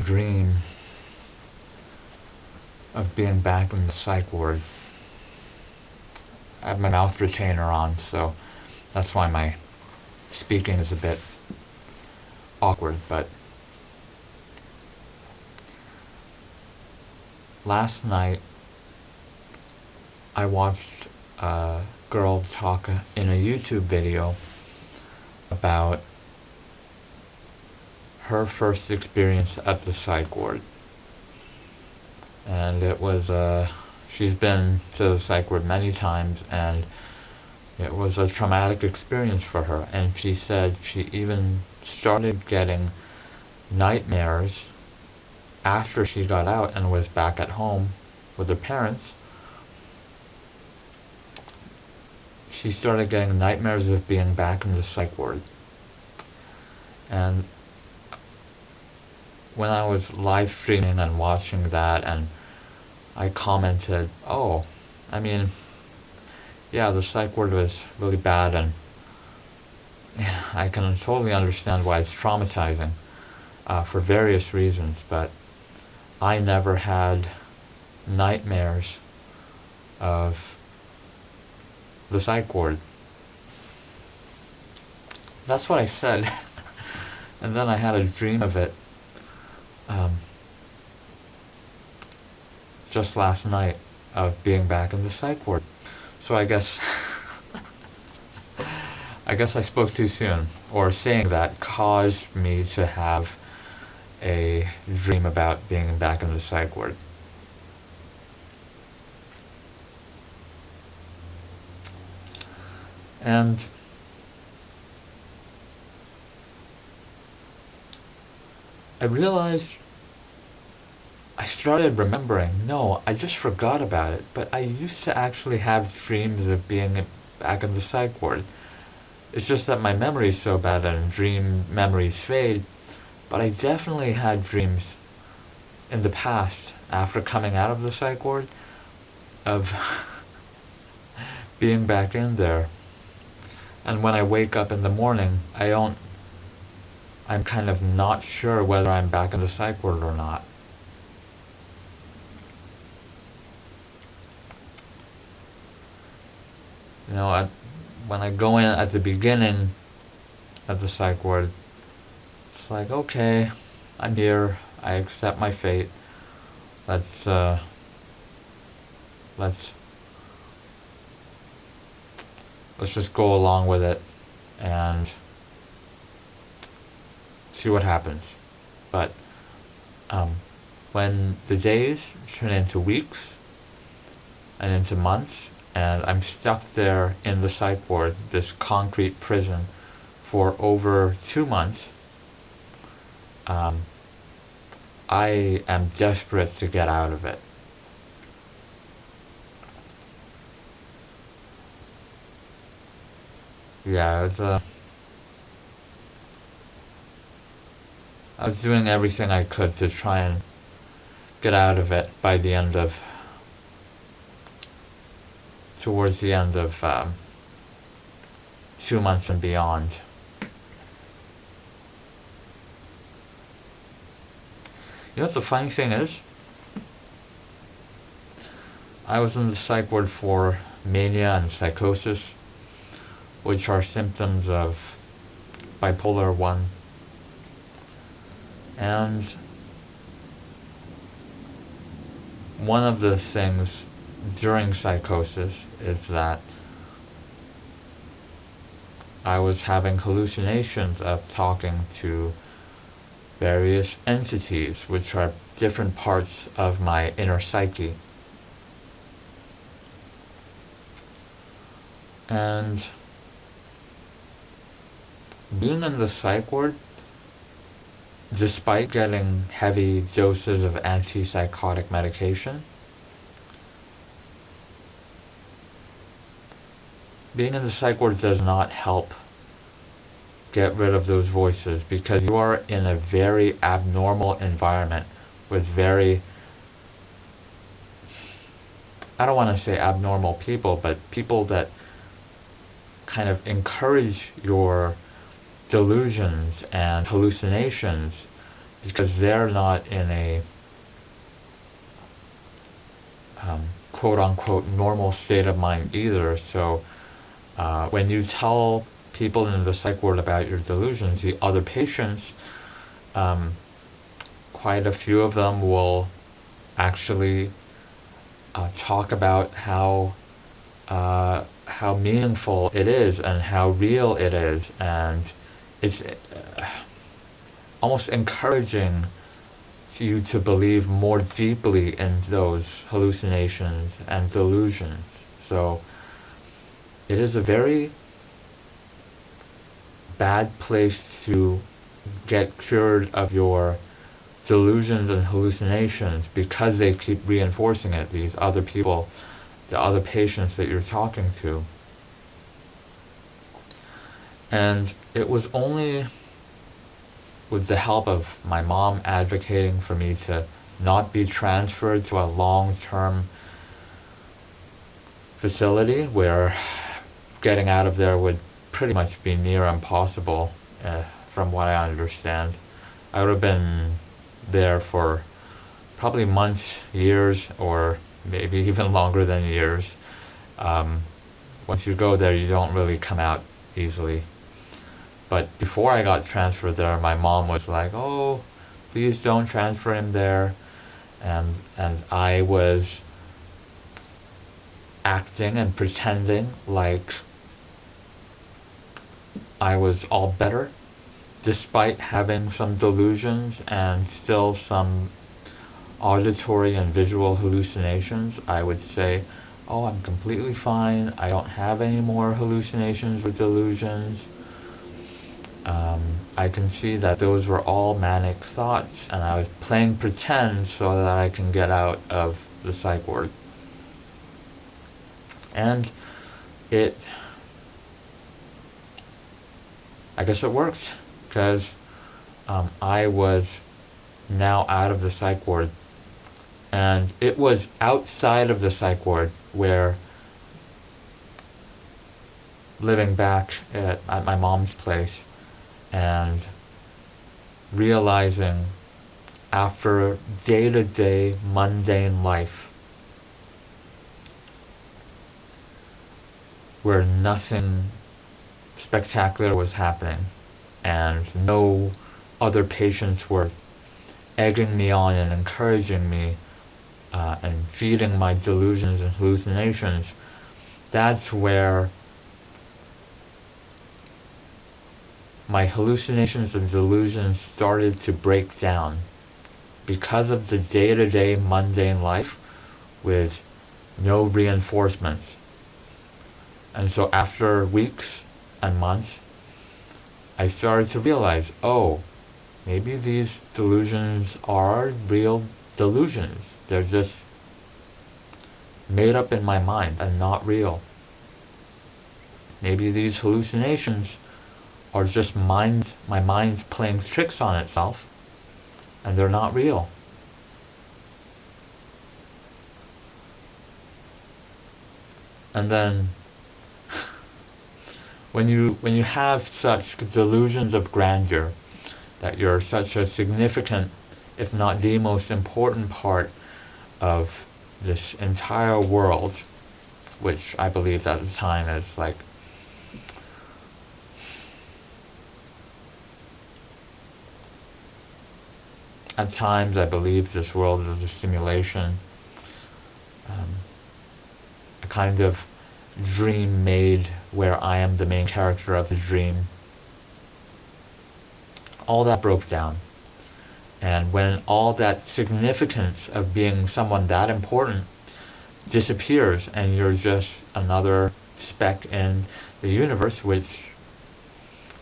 dream of being back in the psych ward. I have my mouth retainer on, so that's why my speaking is a bit awkward, but last night I watched a girl talk in a YouTube video about her first experience at the psych ward. And it was, she's been to the psych ward many times, and it was a traumatic experience for her. And she said she even started getting nightmares after she got out and was back at home with her parents. She started getting nightmares of being back in the psych ward. And when I was live streaming and watching that, and I commented, yeah, the psych ward was really bad, and yeah, I can totally understand why it's traumatizing for various reasons, but I never had nightmares of the psych ward. That's what I said. And then I had a dream of it just last night, of being back in the psych ward. So I guess I spoke too soon, or saying that caused me to have a dream about being back in the psych ward. And I realized, I started remembering, no, I just forgot about it, but I used to actually have dreams of being back in the psych ward. It's just that my memory is so bad and dream memories fade, but I definitely had dreams in the past, after coming out of the psych ward, of being back in there. And when I wake up in the morning, I'm kind of not sure whether I'm back in the psych ward or not. You know, when I go in at the beginning of the psych ward, it's like, okay, I'm here, I accept my fate. Let's just go along with it and see what happens. But when the days turn into weeks and into months, and I'm stuck there in the psych ward, this concrete prison, for over 2 months, I am desperate to get out of it. Yeah, I was doing everything I could to try and get out of it by the end of, towards the end of 2 months and beyond. You know what the funny thing is? I was in the psych ward for mania and psychosis, which are symptoms of bipolar 1. And one of the things during psychosis is that I was having hallucinations of talking to various entities, which are different parts of my inner psyche. And being in the psych ward, despite getting heavy doses of antipsychotic medication, being in the psych ward does not help get rid of those voices, because you are in a very abnormal environment with very, I don't want to say abnormal people, but people that kind of encourage your delusions and hallucinations because they're not in a quote-unquote normal state of mind either. So when you tell people in the psych ward about your delusions, the other patients, quite a few of them will actually talk about how meaningful it is and how real it is, and it's almost encouraging you to believe more deeply in those hallucinations and delusions. So it is a very bad place to get cured of your delusions and hallucinations because they keep reinforcing it, these other people, the other patients that you're talking to. And it was only with the help of my mom advocating for me to not be transferred to a long-term facility where getting out of there would pretty much be near impossible, from what I understand. I would have been there for probably months, years, or maybe even longer than years. Once you go there, you don't really come out easily. But before I got transferred there, my mom was like, "Oh, please don't transfer him there," and I was acting and pretending like I was all better, despite having some delusions and still some auditory and visual hallucinations. I would say, "Oh, I'm completely fine. I don't have any more hallucinations or delusions. I can see that those were all manic thoughts," and I was playing pretend so that I can get out of the psych ward. And I guess it worked, because I was now out of the psych ward, and it was outside of the psych ward where, living back at my mom's place, and realizing after day-to-day mundane life where nothing spectacular was happening and no other patients were egging me on and encouraging me and feeding my delusions and hallucinations, that's where my hallucinations and delusions started to break down, because of the day-to-day mundane life with no reinforcements. And so after weeks and months, I started to realize, oh, maybe these delusions are real delusions. They're just made up in my mind and not real. Maybe these hallucinations are just my mind playing tricks on itself, and they're not real. And then when you have such delusions of grandeur, that you're such a significant, if not the most important part of this entire world, which I believed at the time is like at times I believed this world is a simulation, a kind of dream made where I am the main character of the dream. All that broke down. And when all that significance of being someone that important disappears and you're just another speck in the universe, which,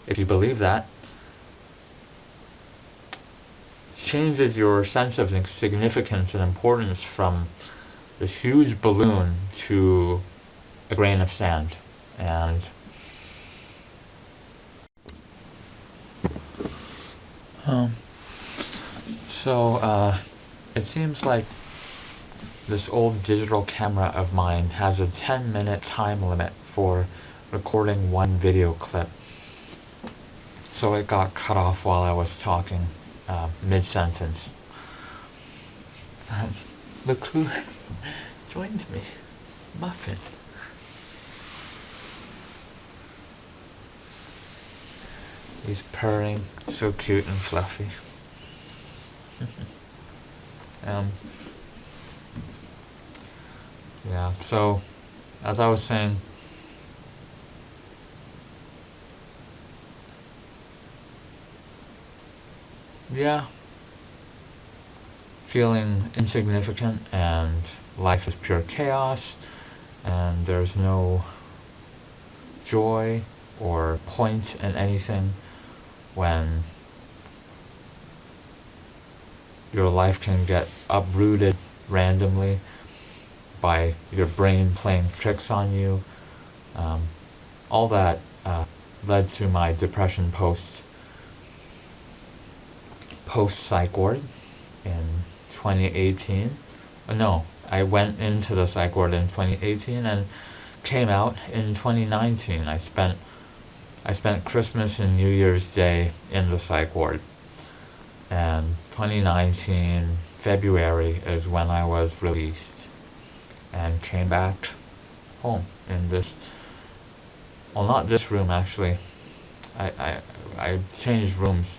if you believe that, changes your sense of significance and importance from this huge balloon to a grain of sand. And so it seems like this old digital camera of mine has a 10-minute time limit for recording one video clip. So it got cut off while I was talking. mid-sentence. Look who joined me. Muffin. He's purring, so cute and fluffy. Yeah, so, as I was saying, yeah, feeling insignificant and life is pure chaos and there's no joy or point in anything when your life can get uprooted randomly by your brain playing tricks on you. All that led to my depression post psych ward in 2018. No, I went into the psych ward in 2018 and came out in 2019. I spent Christmas and New Year's Day in the psych ward. And 2019 February is when I was released and came back home in this, well, not this room actually. I changed rooms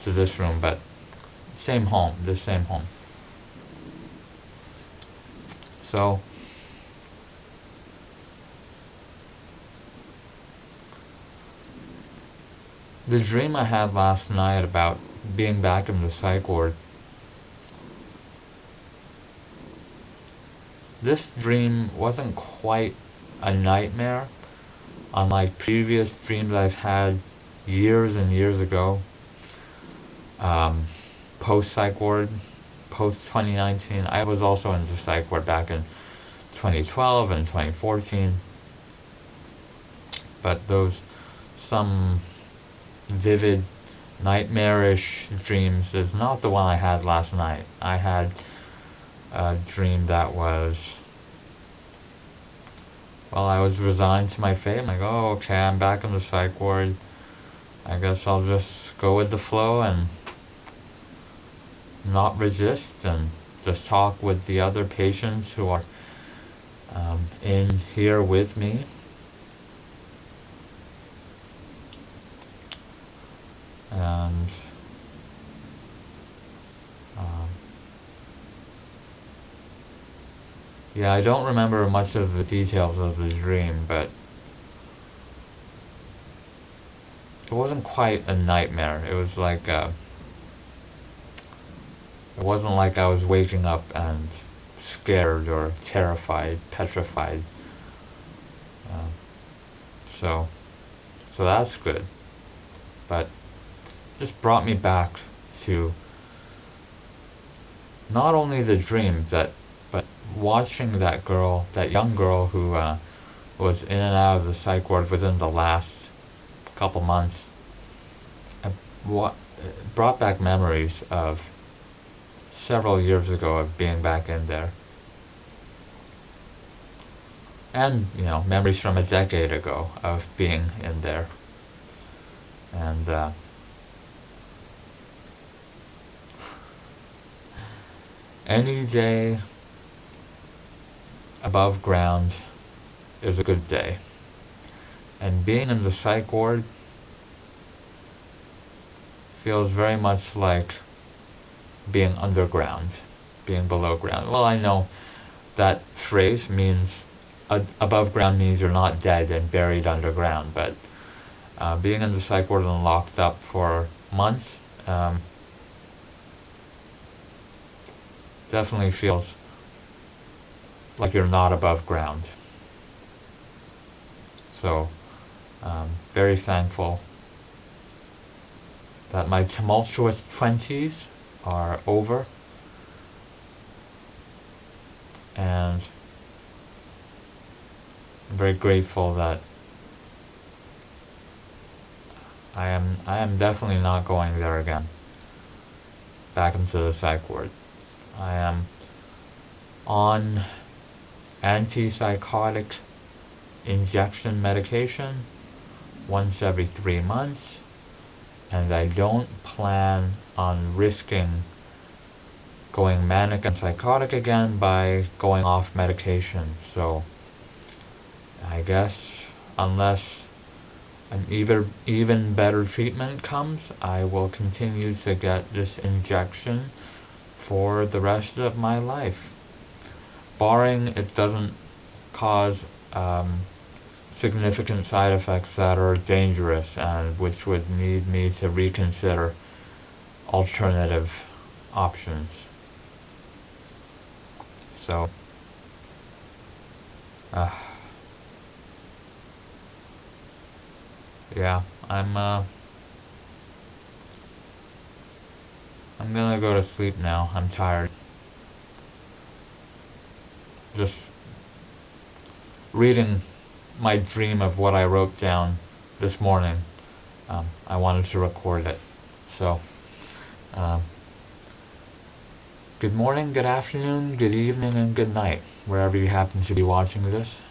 to this room, but this same home. So the dream I had last night about being back in the psych ward, this dream wasn't quite a nightmare, unlike previous dreams I've had years and years ago. Post psych ward, post 2019. I was also in the psych ward back in 2012 and 2014. But those, some vivid, nightmarish dreams is not the one I had last night. I had a dream that was, well, I was resigned to my fate. I'm like, oh, okay, I'm back in the psych ward. I guess I'll just go with the flow and not resist and just talk with the other patients who are in here with me. And yeah, I don't remember much of the details of the dream, but it wasn't quite a nightmare. It was like it wasn't like I was waking up and scared or terrified, petrified. So that's good. But this brought me back to not only the dream but watching that young girl who was in and out of the psych ward within the last couple months. It brought back memories of several years ago of being back in there. And, memories from a decade ago of being in there. And any day above ground is a good day. And being in the psych ward feels very much like being underground, being below ground. Well, I know that phrase means above ground means you're not dead and buried underground, but being in the psych ward and locked up for months definitely feels like you're not above ground. So, very thankful that my tumultuous 20s are over, and I'm very grateful that I am definitely not going there again, back into the psych ward. I am on antipsychotic injection medication once every 3 months, and I don't plan on risking going manic and psychotic again by going off medication. So I guess unless an even better treatment comes, I will continue to get this injection for the rest of my life, barring it doesn't cause significant side effects that are dangerous and which would need me to reconsider alternative options. So, uh, yeah, I'm gonna go to sleep now. I'm tired. Just reading my dream of what I wrote down this morning. I wanted to record it. So, um, good morning, good afternoon, good evening, and good night, wherever you happen to be watching this.